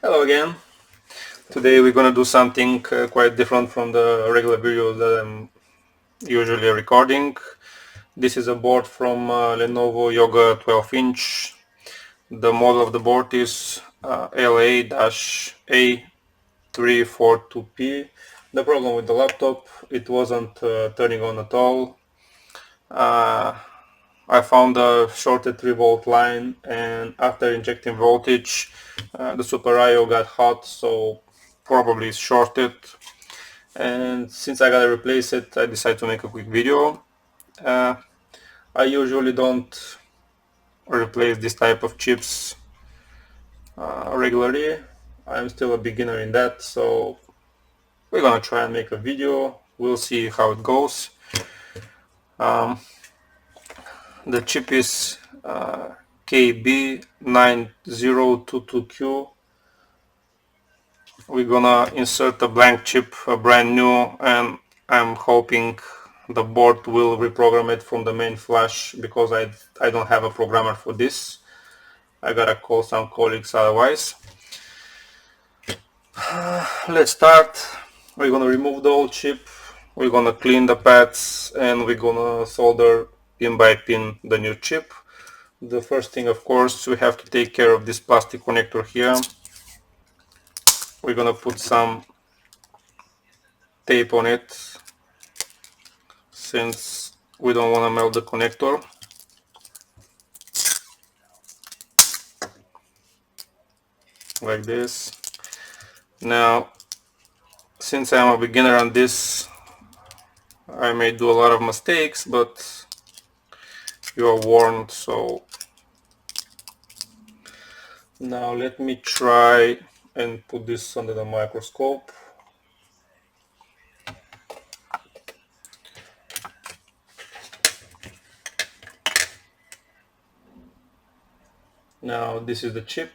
Hello again. Today we're gonna do something quite different from the regular videos that I'm usually recording. This is a board from Lenovo Yoga 12-inch. The model of the board is LA-A342P. The problem with the laptop, it wasn't turning on at all. I found a shorted 3-volt line, and after injecting voltage, the Super IO got hot, so probably it's shorted. And since I gotta replace it, I decided to make a quick video. Uh, I usually don't replace this type of chips regularly. I'm still a beginner in that, so we're gonna try and make a video. We'll see how it goes. The chip is KB9022Q. We're gonna insert a blank chip, a brand new, and I'm hoping the board will reprogram it from the main flash because I don't have a programmer for this. I gotta call some colleagues otherwise. Let's start. We're gonna remove the old chip, we're gonna clean the pads, and we're gonna solder pin by pin the new chip. The first thing, of course, we have to take care of this plastic connector here. We're gonna put some tape on it since we don't want to melt the connector. Like this. Now, since I'm a beginner on this, I may do a lot of mistakes, but you are warned. So now let me try and put this under the microscope. Now this is the chip.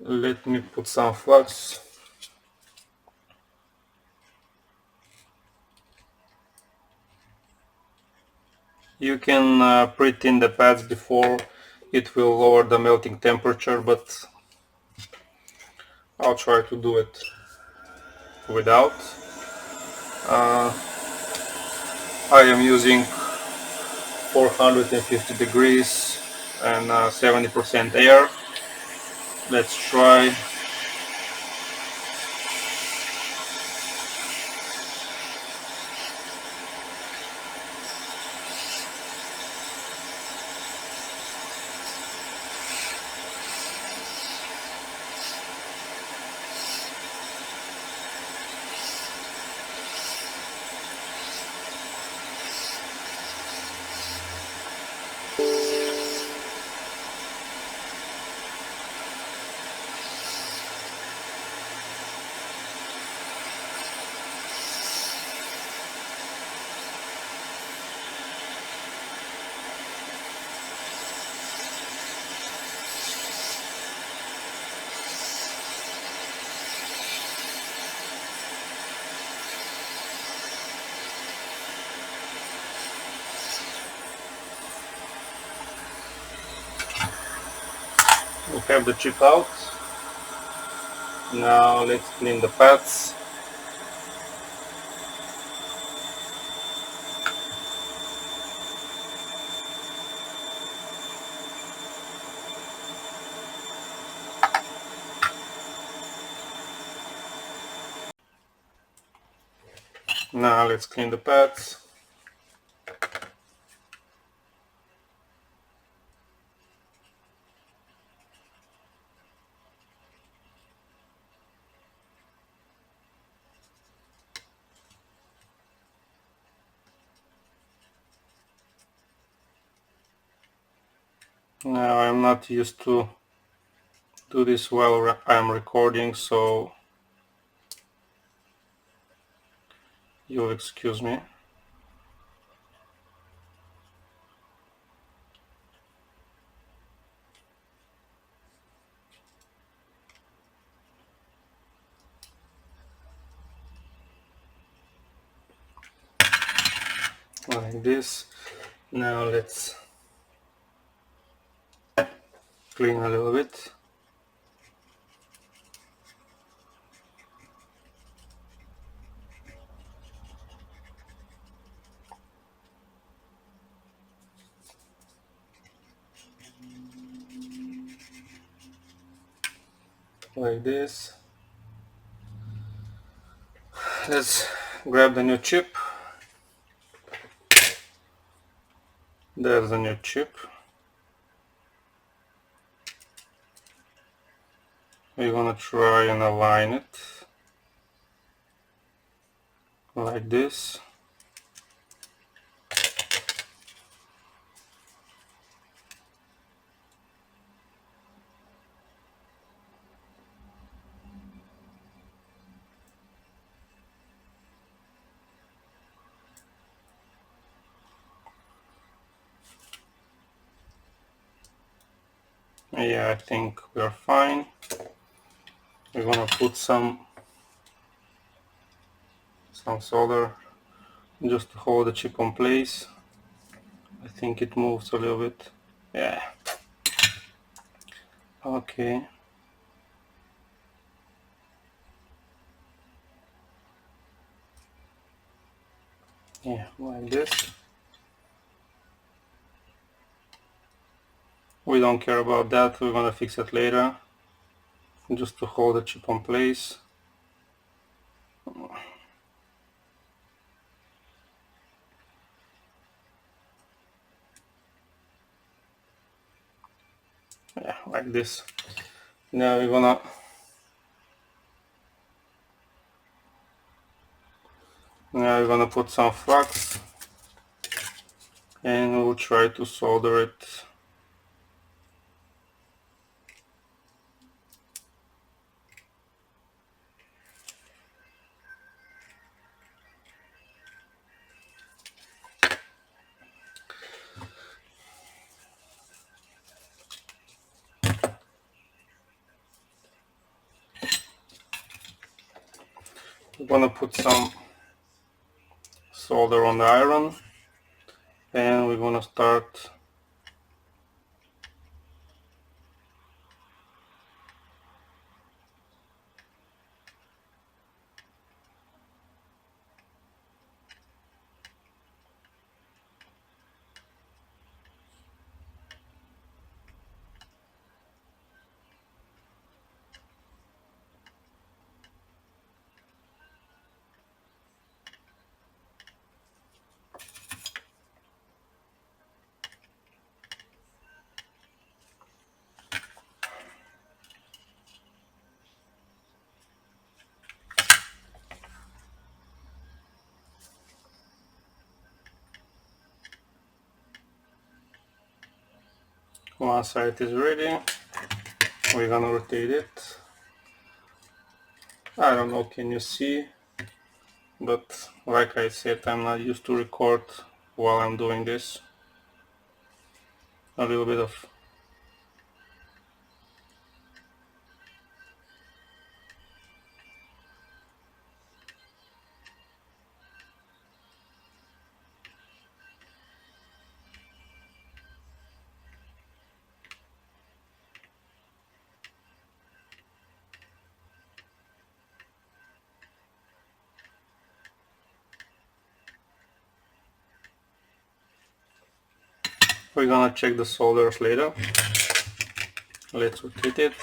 Let me put some flux. You can pre-tin the pads before, it will lower the melting temperature, but I'll try to do it without. I am using 450 degrees and 70% air. Let's try. We have the chip out. Now let's clean the pads. Now let's clean the pads. Now I'm not used to do this while I'm recording, so you'll excuse me. Like this. Now let's clean a little bit. Like this. Let's grab the new chip. There's the new chip. We're gonna try and align it like this. Yeah, I think we're fine. We're gonna put some solder just to hold the chip in place. I think it moves a little bit. Yeah. Okay. Yeah, like this. We don't care about that, we're gonna fix it later. Just to hold the chip in place. Yeah, like this. Now we're gonna put some flux and we'll try to solder it. We're gonna put some solder on the iron and we're gonna start one side is ready. We're gonna rotate it. I don't know, can you see? But like I said, I'm not used to record while I'm doing this. A little bit of we're gonna check the solders later. Let's rotate it.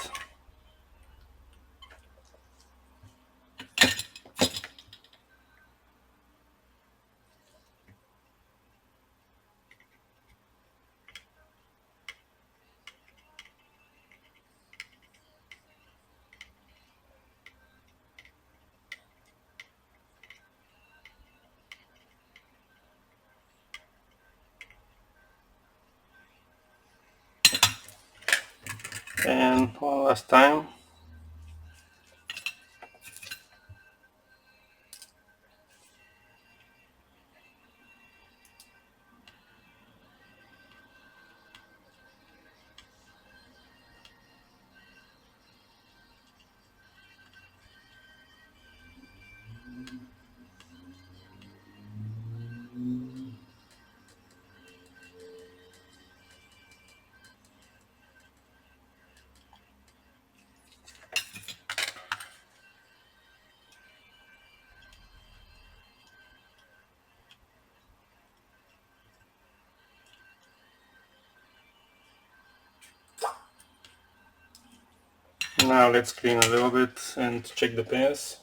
And one last time. Now let's clean a little bit and check the pins.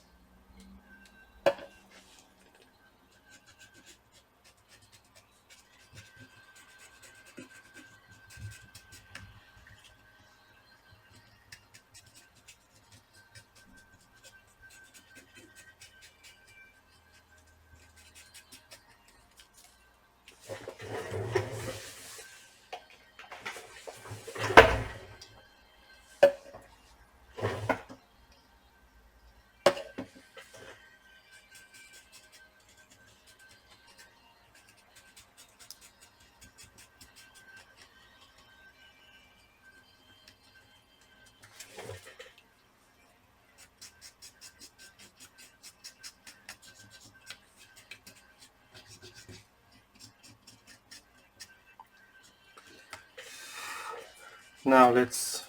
Now let's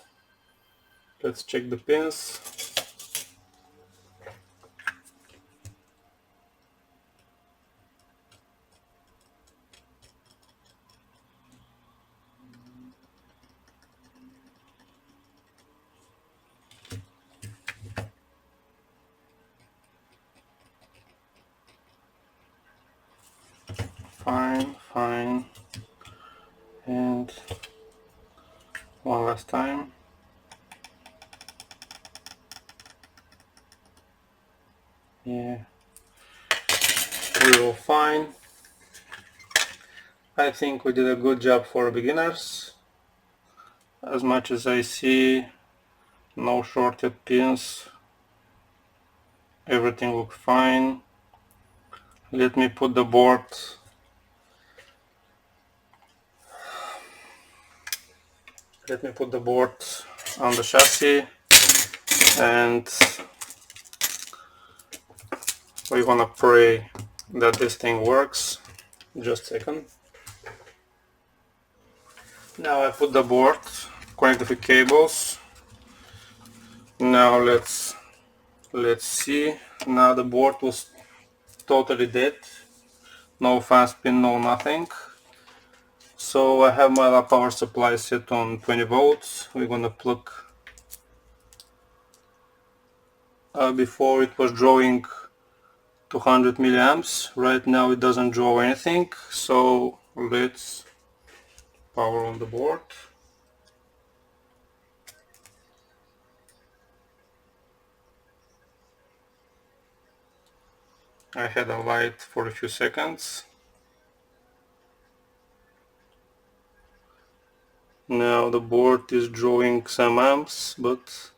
check the pins. Fine. And one last time. Yeah, we're all fine. I think we did a good job for beginners. As much as I see, no shorted pins. Everything looks fine. Let me put the board on the chassis, and we're gonna pray that this thing works. Just a second. Now I put the board, connect the cables. Now let's see. Now the board was totally dead. No fan spin, no nothing. So I have my power supply set on 20 volts. We're gonna plug. Before it was drawing 200 milliamps. Right now it doesn't draw anything. So let's power on the board. I had a light for a few seconds. Now the board is drawing some amps, but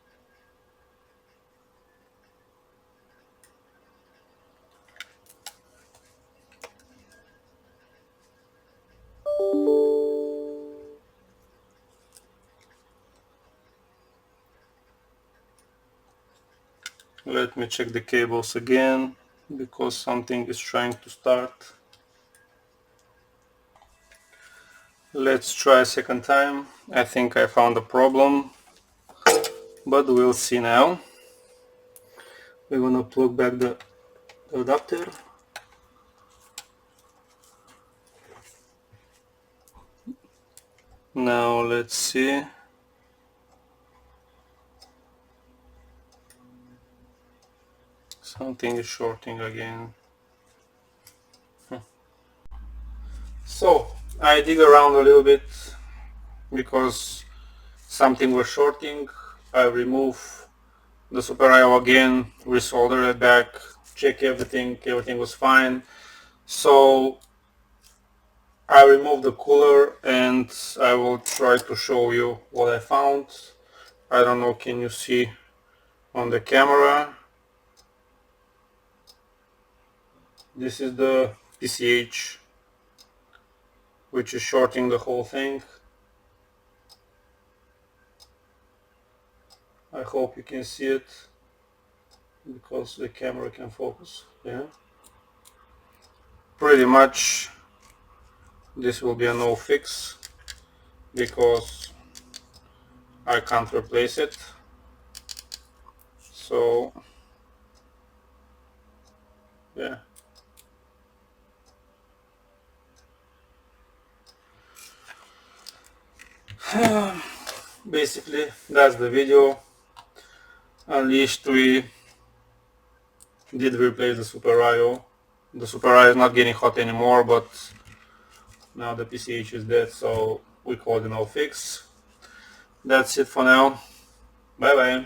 let me check the cables again, because something is trying to start. Let's try a second time. I think I found a problem, but we'll see now. We're gonna plug back the adapter. Now let's see. Something is shorting again. So I dig around a little bit because something was shorting. I remove the Super IO again, resolder it back, check everything was fine. So I removed the cooler and I will try to show you what I found. I don't know, can you see on the camera? This is the PCH, which is shorting the whole thing. I hope you can see it because the camera can focus. Yeah, pretty much this will be a no fix because I can't replace it. So yeah, basically that's the video. Unleashed, we did replace the Super IO. The Super IO is not getting hot anymore, but now the PCH is dead, so we called it no fix. That's it for now. Bye bye.